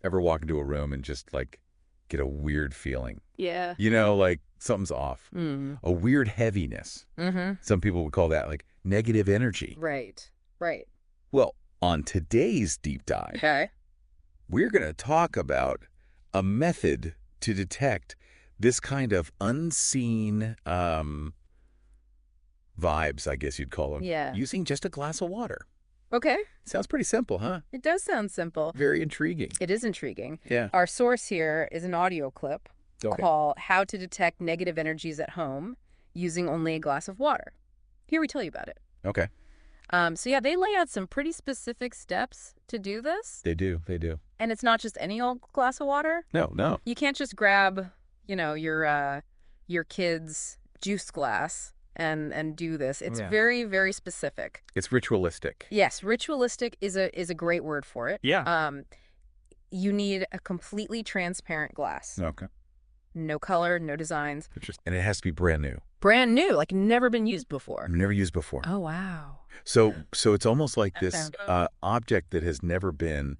Ever walk into a room and just like get a weird feeling? Yeah. Like something's off. Mm. A weird heaviness. Mm-hmm. Some people would call that like negative energy. Right. Right. Well, on today's deep dive, Okay. we're going to talk about a method to detect this kind of unseen vibes, I guess you'd call them, Yeah. using just a glass of water. Okay. Sounds pretty simple, huh? It does sound simple. Very intriguing. It is intriguing. Yeah. Our source here is an audio clip Okay. called How to Detect Negative Energies at Home Using Only a Glass of Water. Here we tell you about it. Okay. So yeah, they lay out some pretty specific steps to do this. They do. They do. And it's not just any old glass of water. No, no. You can't just grab, your kid's juice glass and do this. It's Yeah. very, very specific. It's ritualistic. Yes, ritualistic is a great word for it. Yeah. You need a completely transparent glass. Okay. No color, no designs. Interesting. And it has to be brand new. Brand new, like never been used before. Never used before. Oh, wow. So it's almost like That this sounds- object that has never been,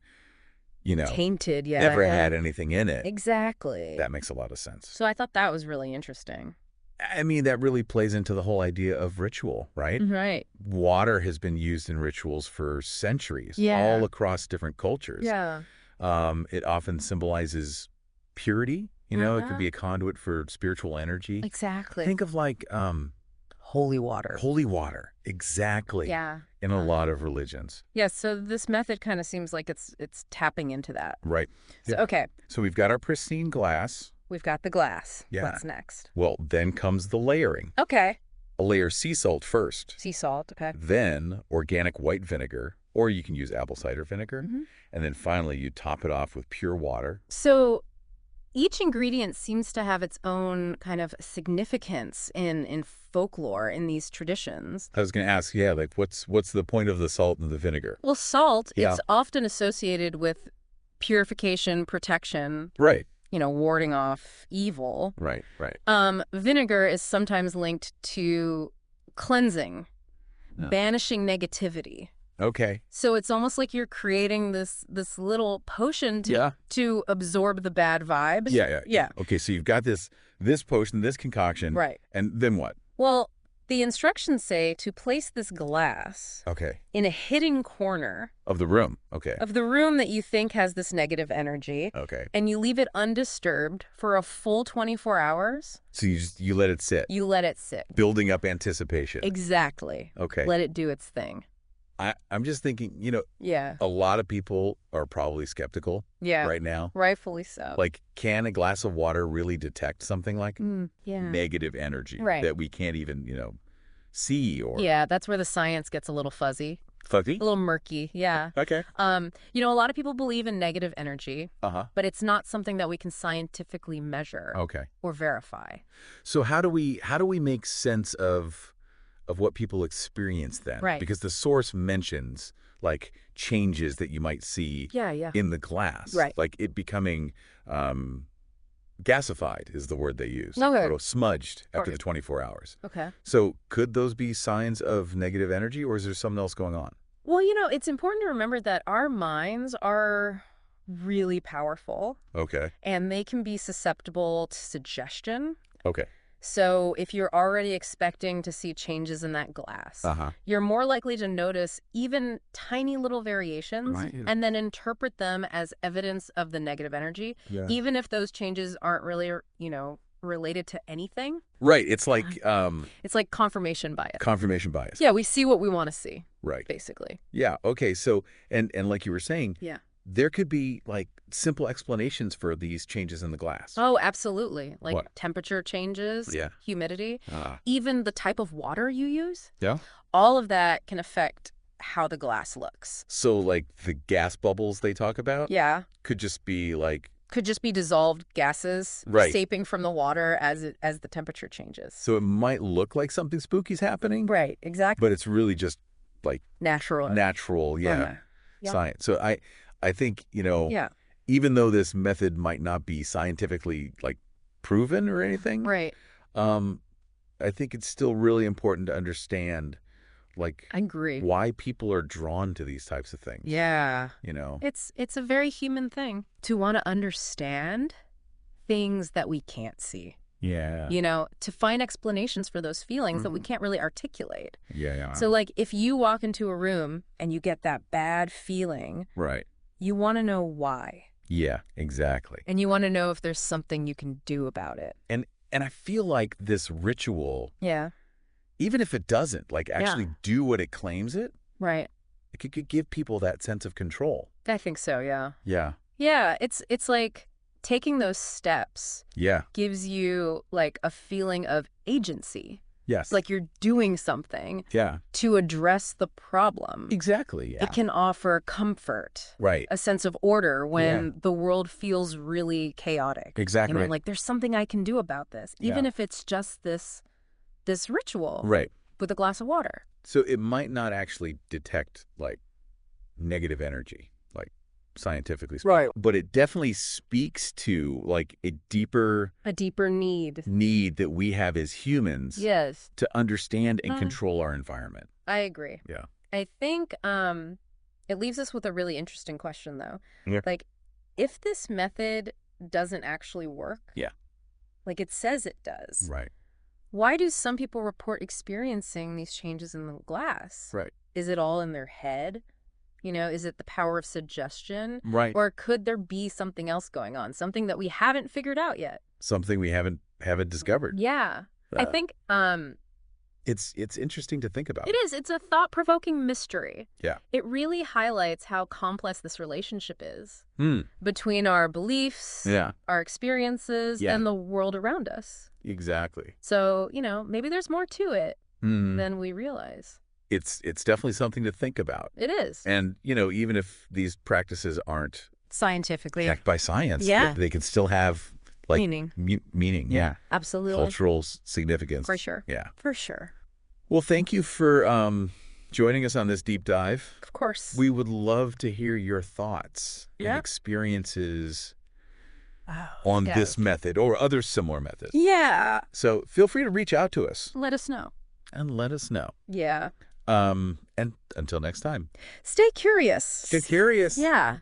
Tainted, yeah. never had anything in it. Exactly. That makes a lot of sense. So I thought that was really interesting. I mean, that really plays into the whole idea of ritual, right? Right. Water has been used in rituals for centuries, Yeah. all across different cultures. Yeah. It often symbolizes purity. It could be Uh-huh. a conduit for spiritual energy. Exactly. Think of like holy water. holy water, exactly. Yeah. In a lot of religions, Yeah, so this method kind of seems like it's tapping into that. right? So, Yeah. okay, So we've got our pristine glass. we've got the glass. Yeah. What's next? Well, then comes the layering. Okay. A layer of sea salt first, Sea salt, okay. then organic white vinegar, or you can use apple cider vinegar, Mhm. and then finally you top it off with pure water. So each ingredient seems to have its own kind of significance in folklore in these traditions. I was going to ask, yeah, like what's the point of the salt and the vinegar? Well, salt, Yeah. it's often associated with purification, protection, Right, warding off evil. right. Vinegar is sometimes linked to cleansing, Yeah. banishing negativity. Okay. So it's almost like you're creating this little potion to absorb the bad vibes. Yeah. Yeah. Okay, so you've got this potion, this concoction. Right. And then what? Well, the instructions say to place this glass Okay. in a hidden corner Of the room. Okay. of the room that you think has this negative energy, Okay. and you leave it undisturbed for a full 24 hours. So you let it sit, You let it sit. building up anticipation. Exactly. Okay. Let it do its thing. I'm just thinking, Yeah. a lot of people are probably skeptical Yeah. right now. Rightfully so. Like, can a glass of water really detect something like Yeah. negative energy Right. that we can't even, see or Yeah, that's where the science gets a little fuzzy, fuzzy? a little murky. Yeah. Okay. A lot of people believe in negative energy, Uh-huh. but it's not something that we can scientifically measure Okay. or verify. So how do we make sense of what people experience then? Right. Because the source mentions like changes that you might see Yeah. in the glass. Right. Like it becoming gasified is the word they use. Okay. Or smudged after Okay. the 24 hours. Okay. So could those be signs of negative energy, or is there something else going on? Well, it's important to remember that our minds are really powerful Okay. and they can be susceptible to suggestion. Okay. So if you're already expecting to see changes in that glass, Uh-huh. you're more likely to notice even tiny little variations Right. and then interpret them as evidence of the negative energy, Yeah. even if those changes aren't really, related to anything. Right. It's like It's like confirmation bias. confirmation bias. Yeah, we see what we want to see, Right. basically. Yeah. Okay. So and like you were saying, Yeah. there could be like simple explanations for these changes in the glass. Oh, absolutely. Like What? temperature changes, Yeah. humidity, Ah. even the type of water you use. Yeah. All of that can affect how the glass looks. So like the gas bubbles they talk about Yeah. could just be like, Could just be dissolved gases Right. escaping from the water as the temperature changes. so it might look like something spooky's happening, Right, exactly. but it's really just like Natural. natural, Yeah. science. So I think, Yeah, even though this method might not be scientifically like proven or anything, right. I think it's still really important to understand like I agree. why people are drawn to these types of things. Yeah. You know? It's a very human thing to want to understand things that we can't see. Yeah. You know, to find explanations for those feelings that we can't really articulate. Yeah. So, like, if you walk into a room and you get that bad feeling, Right. you want to know why. Yeah, exactly. And you want to know if there's something you can do about it. And I feel like this ritual, Yeah. even if it doesn't like actually do what it claims it Right. could give people that sense of control. I think so, yeah. Yeah. Yeah, it's like taking those steps Yeah. gives you like a feeling of agency. Yes. Like you're doing something yeah. to address the problem. Exactly. Yeah. It can offer comfort, Right. a sense of order when the world feels really chaotic. Exactly. You know, like there's something I can do about this, even if it's just this ritual Right. with a glass of water. So it might not actually detect like negative energy, like scientifically speaking. Right. But it definitely speaks to like a deeper A deeper need. need that we have as humans Yes. to understand and control our environment. I agree. Yeah. I think it leaves us with a really interesting question, though. Yeah. Like, if this method doesn't actually work, like it says it does, Right. why do some people report experiencing these changes in the glass? Right. Is it all in their head? You know, is it the power of suggestion? Right. Or could there be something else going on, something that we haven't figured out yet? Something we haven't discovered. Yeah. I think It's interesting to think about. it is. It's a thought-provoking mystery. Yeah. It really highlights how complex this relationship is Hmm. between our beliefs, Yeah. our experiences, Yeah. and the world around us. Exactly. So, you know, maybe there's more to it Hmm. than we realize. It's definitely something to think about. It is. And, you know, even if these practices aren't Scientifically. backed by science, Yeah. they can still have like Meaning. meaning. Yeah. Absolutely. Cultural significance. For sure. Yeah. For sure. Well, thank you for joining us on this deep dive. Of course. We would love to hear your thoughts and Yeah. experiences on this method or other similar methods. Yeah. So feel free to reach out to us Let us know. and let us know. Yeah. And until next time. Stay curious. Get curious. Yeah.